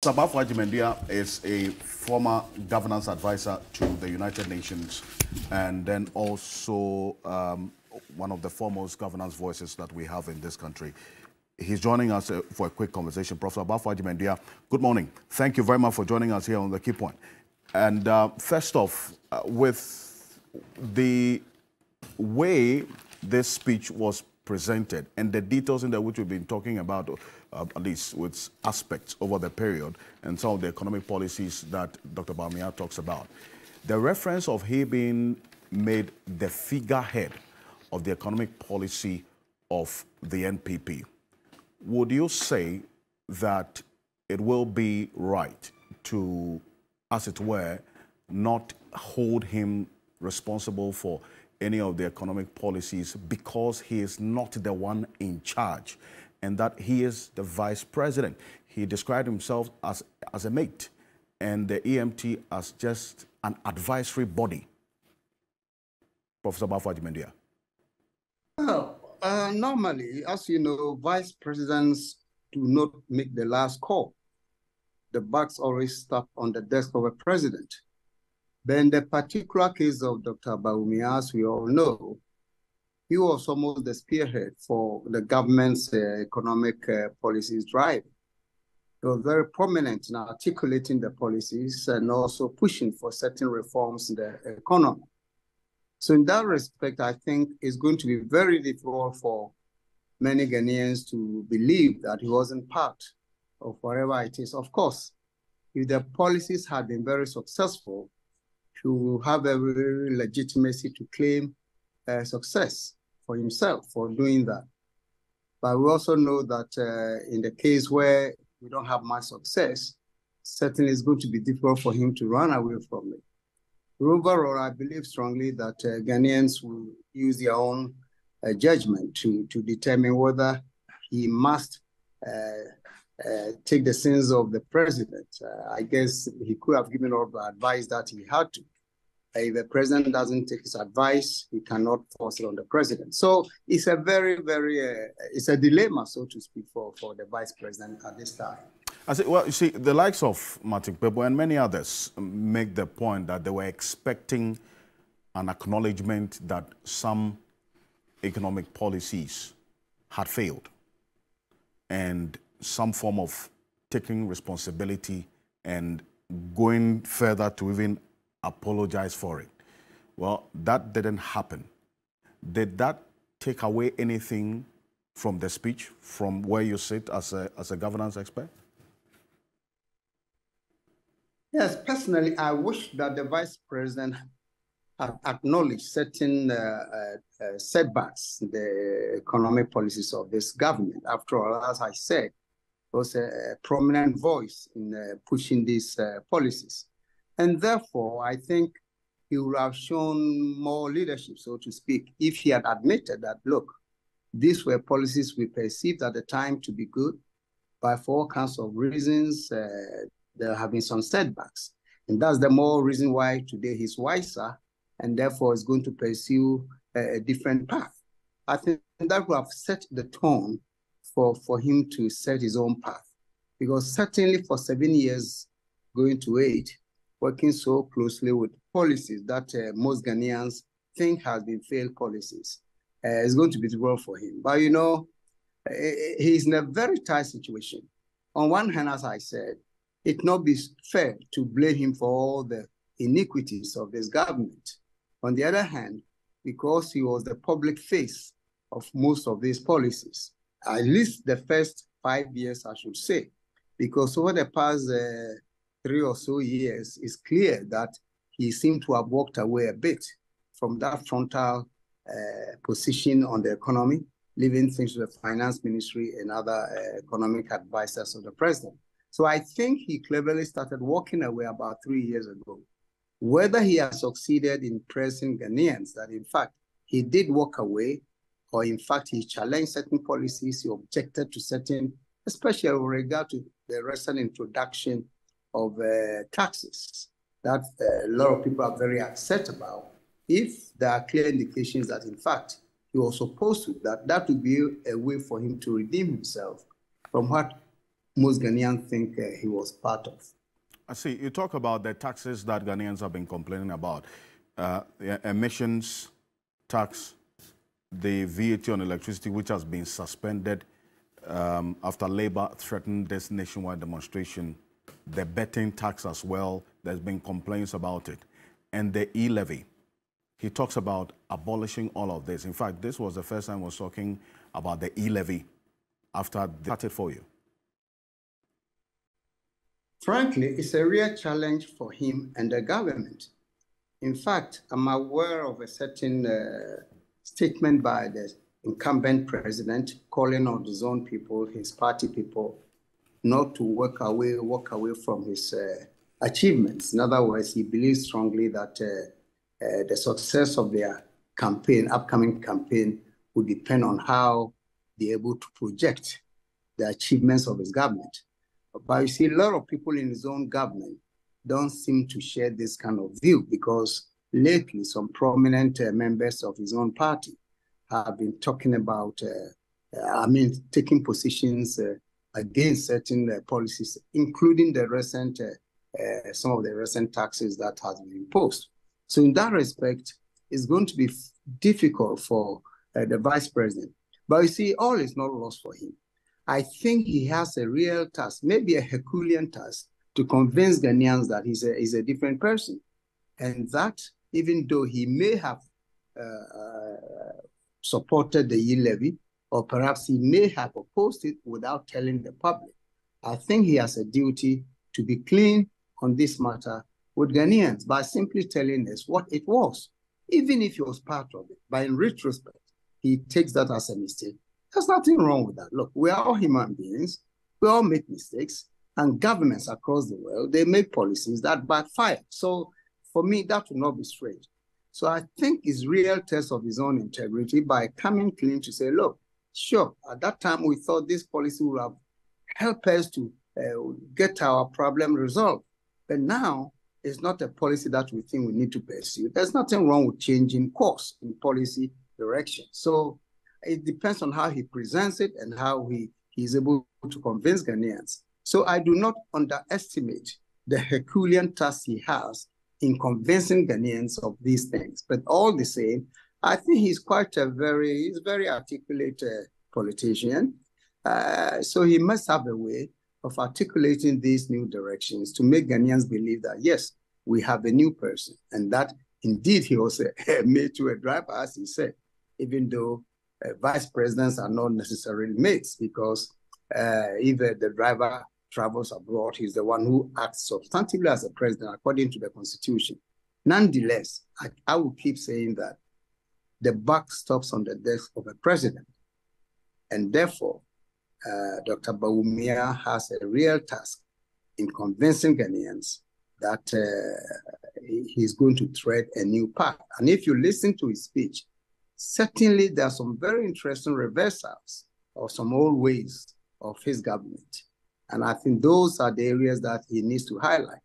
Prof Agyemang Duah is a former governance advisor to the United Nations and then also one of the foremost governance voices that we have in this country. He's joining us for a quick conversation. Prof Agyemang Duah, good morning. Thank you very much for joining us here on The Key Point. And first off, with the way this speech was presented and the details in there which we've been talking about, at least with aspects over the period and some of the economic policies that Dr. Bawumia talks about, the reference of he being made the figurehead of the economic policy of the NPP, would you say that it will be right to, as it were, not hold him responsible for any of the economic policies because he is not the one in charge and that he is the vice president? He described himself as a mate and the EMT as just an advisory body. Professor Prof Agyemang Duah. Well, normally, as you know, vice presidents do not make the last call. The bucks always stop on the desk of a president. But in the particular case of Dr. Bawumia, as we all know, he was almost the spearhead for the government's economic policies drive. He was very prominent in articulating the policies and also pushing for certain reforms in the economy. So in that respect, I think it's going to be very difficult for many Ghanaians to believe that he wasn't part of whatever it is. Of course, if the policies had been very successful, he will have every legitimacy to claim success for himself for doing that. But we also know that in the case where we don't have much success, certainly it's going to be difficult for him to run away from it. Overall, I believe strongly that Ghanaians will use their own judgment to determine whether he must take the sins of the president. I guess he could have given all the advice that he had to. If the president doesn't take his advice, he cannot force it on the president. So it's a it's a dilemma, so to speak, for the vice president at this time. I say, well, you see, the likes of Martin Pebo and many others make the point that they were expecting an acknowledgement that some economic policies had failed and some form of taking responsibility and going further to even apologize for it. Well, that didn't happen. Did that take away anything from the speech, from where you sit as a governance expert? Yes, personally, I wish that the vice president had acknowledged certain setbacks in the economic policies of this government. After all, as I said, was a prominent voice in pushing these policies. And therefore, I think he would have shown more leadership, so to speak, if he had admitted that, look, these were policies we perceived at the time to be good, but for all kinds of reasons, there have been some setbacks. And that's the more reason why today he's wiser and therefore is going to pursue a different path. I think that would have set the tone for him to set his own path. Because certainly for 7 years, going to 8, working so closely with policies that most Ghanaians think has been failed policies, is going to be difficult for him. But you know, he's in a very tight situation. On one hand, as I said, it not be fair to blame him for all the iniquities of this government. On the other hand, because he was the public face of most of these policies, at least the first 5 years, I should say, because over the past 3 or so years, it's clear that he seemed to have walked away a bit from that frontal position on the economy, leaving things to the finance ministry and other economic advisors of the president. So I think he cleverly started walking away about 3 years ago. Whether he has succeeded in pressing Ghanaians that in fact he did walk away, or in fact he challenged certain policies, he objected to certain, especially with regard to the recent introduction of taxes that a lot of people are very upset about. If there are clear indications that in fact he was supposed to, that would be a way for him to redeem himself from what most Ghanaians think he was part of. I see. You talk about the taxes that Ghanaians have been complaining about. The emissions tax, the VAT on electricity, which has been suspended after Labour threatened this nationwide demonstration, the betting tax as well, there's been complaints about it, and the e-levy. He talks about abolishing all of this. In fact, this was the first time I was talking about the e-levy after they started for you. Frankly, it's a real challenge for him and the government. In fact, I'm aware of a certain statement by the incumbent president calling on his own people, his party people, not to walk away from his achievements. In other words, he believes strongly that the success of their campaign, upcoming campaign, will depend on how they're able to project the achievements of his government. But you see, a lot of people in his own government don't seem to share this kind of view, because lately some prominent members of his own party have been talking about, taking positions against certain policies, including the recent, some of the recent taxes that has been imposed. So in that respect, it's going to be difficult for the vice president. But you see, all is not lost for him. I think he has a real task, maybe a Herculean task, to convince Ghanaians that he's a different person. And that, even though he may have supported the e-levy, or perhaps he may have opposed it without telling the public, I think he has a duty to be clean on this matter with Ghanaians by simply telling us what it was, even if he was part of it. But in retrospect, he takes that as a mistake. There's nothing wrong with that. Look, we are all human beings. We all make mistakes. And governments across the world, they make policies that backfire. So for me, that would not be strange. So I think his real test of his own integrity by coming clean to say, look, sure, at that time we thought this policy would have helped us to get our problem resolved. But now it's not a policy that we think we need to pursue. There's nothing wrong with changing course in policy direction. So it depends on how he presents it and how he is able to convince Ghanaians. So I do not underestimate the Herculean task he has in convincing Ghanaians of these things. But all the same, I think he's quite a very articulate politician. So he must have a way of articulating these new directions to make Ghanaians believe that, yes, we have a new person, and that indeed he was made to a driver, as he said, even though vice presidents are not necessarily mates, because if the driver travels abroad, he's the one who acts substantively as a president according to the Constitution. Nonetheless, I will keep saying that the buck stops on the desk of a president. And therefore, Dr. Bawumia has a real task in convincing Ghanaians that he's going to tread a new path. And if you listen to his speech, certainly there are some very interesting reversals of some old ways of his government. And I think those are the areas that he needs to highlight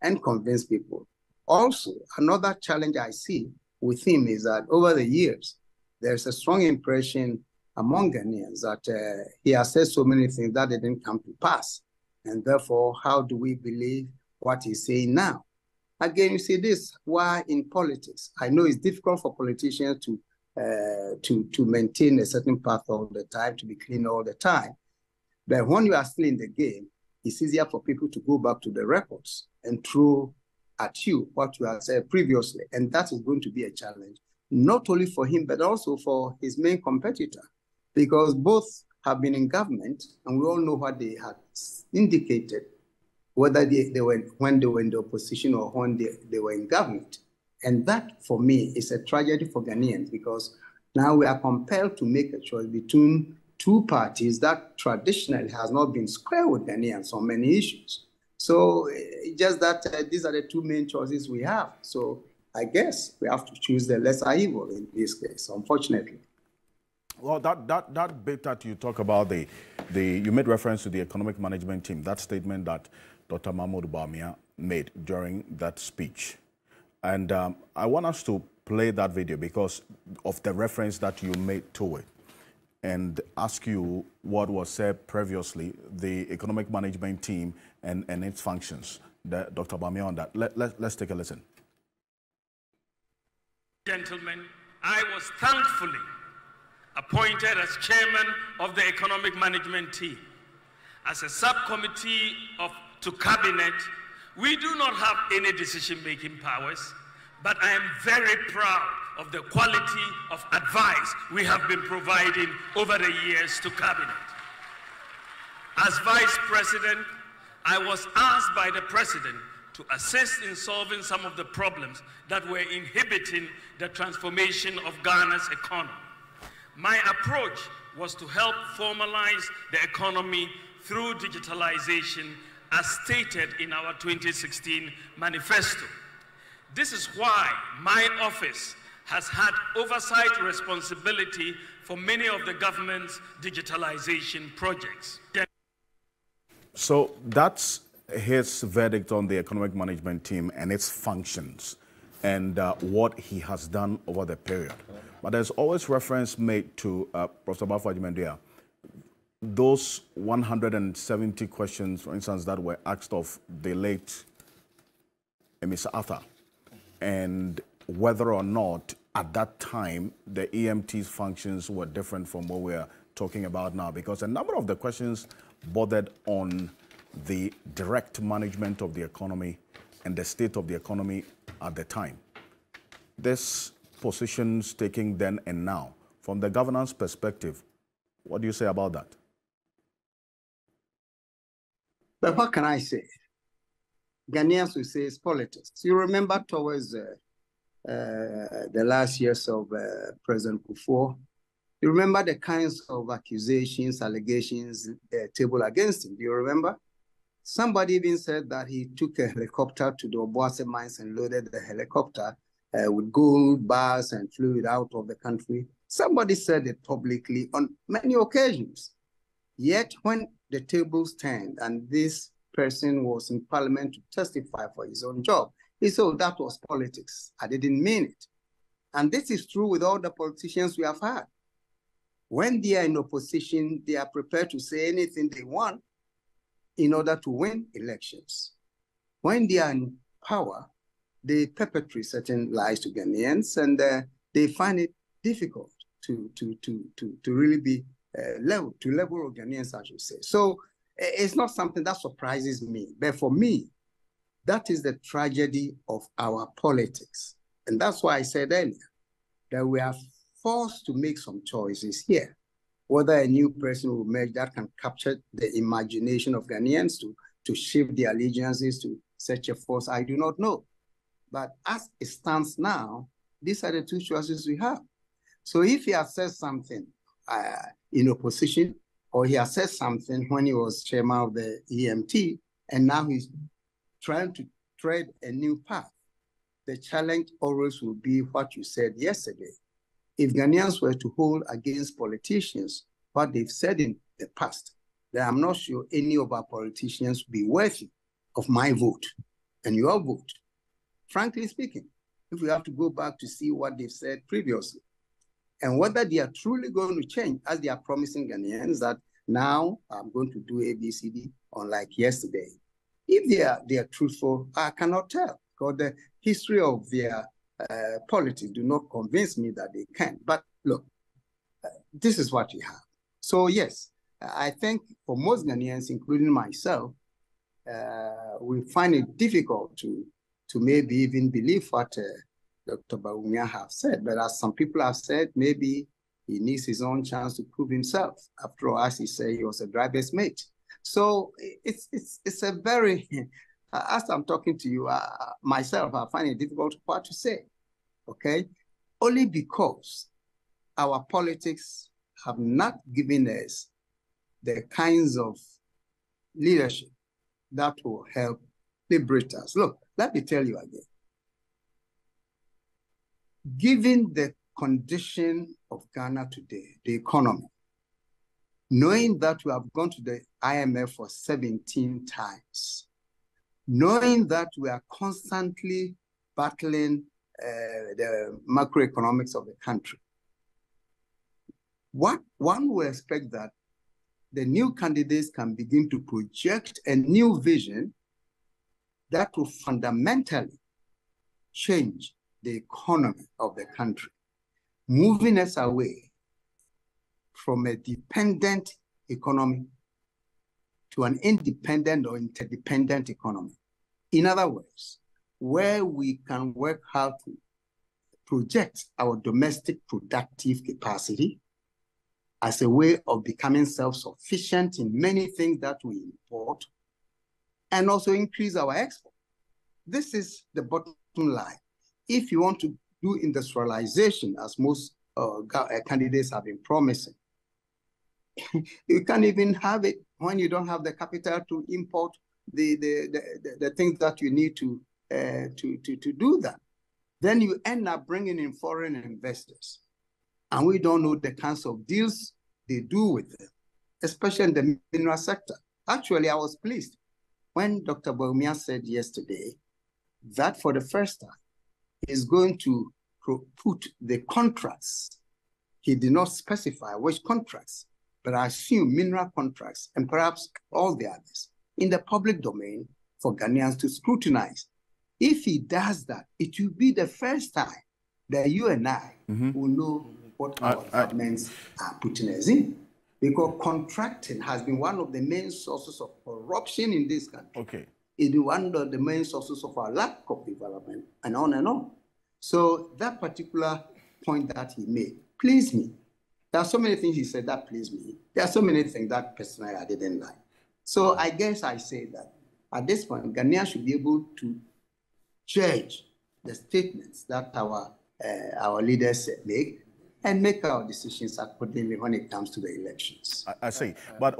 and convince people. Also, another challenge I see with him is that over the years, there's a strong impression among Ghanaians that he has said so many things that didn't come to pass. And therefore, how do we believe what he's saying now? Again, you see this, why in politics? I know it's difficult for politicians to maintain a certain path all the time, to be clean all the time. But when you are still in the game, it's easier for people to go back to the records and throw at you what you have said previously. And that is going to be a challenge, not only for him, but also for his main competitor, because both have been in government, and we all know what they had indicated, whether they were when they were in the opposition or when they were in government. And that, for me, is a tragedy for Ghanaians, because now we are compelled to make a choice between two parties that traditionally has not been square with Ghanaians on many issues. So just that these are the two main choices we have. So I guess we have to choose the lesser evil in this case, unfortunately. Well, that bit that you talk about, you made reference to the economic management team, that statement that Dr. Mahmoud Bawumia made during that speech. And I want us to play that video because of the reference that you made to it. and ask you what was said previously, the economic management team and its functions. Dr. Bawumia on that. Let's take a listen. Gentlemen, I was thankfully appointed as chairman of the economic management team. As a subcommittee to cabinet, we do not have any decision-making powers, but I am very proud of the quality of advice we have been providing over the years to cabinet. As vice president, I was asked by the president to assist in solving some of the problems that were inhibiting the transformation of Ghana's economy. My approach was to help formalize the economy through digitalization as stated in our 2016 manifesto. This is why my office has had oversight responsibility for many of the government's digitalization projects. So that's his verdict on the economic management team and its functions and what he has done over the period. But there's always reference made to Prof Agyemang Duah. Those 170 questions, for instance, that were asked of the late Mr. Arthur, and whether or not at that time the EMT's functions were different from what we're talking about now, because a number of the questions bordered on the direct management of the economy and the state of the economy at the time. This positions taking then and now, from the governance perspective, what do you say about that? But what can I say? Ghanaians will say it's politics. You remember towards the last years of President Kufuor, you remember the kinds of accusations, allegations tabled against him. Do you remember? Somebody even said that he took a helicopter to the Obuasi mines and loaded the helicopter with gold bars and flew it out of the country. Somebody said it publicly on many occasions. Yet when the tables turned and this person was in parliament to testify for his own job, he said, oh, that was politics. I didn't mean it. And this is true with all the politicians we have had. When they are in opposition, they are prepared to say anything they want in order to win elections. When they are in power, they perpetrate certain lies to Ghanaians, and they find it difficult to really be level of Ghanaians, I should say. So it's not something that surprises me. But for me, that is the tragedy of our politics. And that's why I said earlier that we are forced to make some choices here. Whether a new person will emerge that can capture the imagination of Ghanaians to shift their allegiances to such a force, I do not know. But as it stands now, these are the two choices we have. So if he has said something in opposition, or he has said something when he was chairman of the EMT, and now he's trying to tread a new path, the challenge always will be what you said yesterday. If Ghanaians were to hold against politicians what they've said in the past, then I'm not sure any of our politicians would be worthy of my vote and your vote. Frankly speaking, if we have to go back to see what they've said previously, and whether they are truly going to change, as they are promising Ghanaians that now I'm going to do ABCD, unlike yesterday. If they are truthful, I cannot tell, because the history of their politics do not convince me that they can. But look, this is what we have. So yes, I think for most Ghanaians, including myself, we find it difficult to maybe even believe what Dr. Bawumia have said. But as some people have said, maybe he needs his own chance to prove himself. After all, as he said, he was a driver's mate. So it's a very, as I'm talking to you, myself, I find it difficult what to say, okay? Only because our politics have not given us the kinds of leadership that will help liberate us. Look, let me tell you again. Given the condition of Ghana today, the economy, knowing that we have gone to the IMF for 17 times, knowing that we are constantly battling the macroeconomics of the country, What one will expect that the new candidates can begin to project a new vision that will fundamentally change the economy of the country, moving us away from a dependent economy to an independent or interdependent economy. In other words, where we can work hard to project our domestic productive capacity as a way of becoming self-sufficient in many things that we import, and also increase our export. This is the bottom line. If you want to do industrialization, as most candidates have been promising, you can't even have it when you don't have the capital to import the things that you need to do that. Then you end up bringing in foreign investors, and we don't know the kinds of deals they do with them, especially in the mineral sector. Actually, I was pleased when Dr. Bawumia said yesterday that for the first time, he's going to put the contracts. He did not specify which contracts, but I assume mineral contracts and perhaps all the others in the public domain for Ghanaians to scrutinize. If he does that, it will be the first time that you and I will know what our governments are putting us in. Because contracting has been one of the main sources of corruption in this country. Okay. It is one of the main sources of our lack of development, and on and on. So that particular point that he made pleased me. There are so many things he said that pleased me. There are so many things that personally I didn't like. So I guess I say that at this point, Ghanaians should be able to judge the statements that our leaders make and make our decisions accordingly when it comes to the elections. I see. But,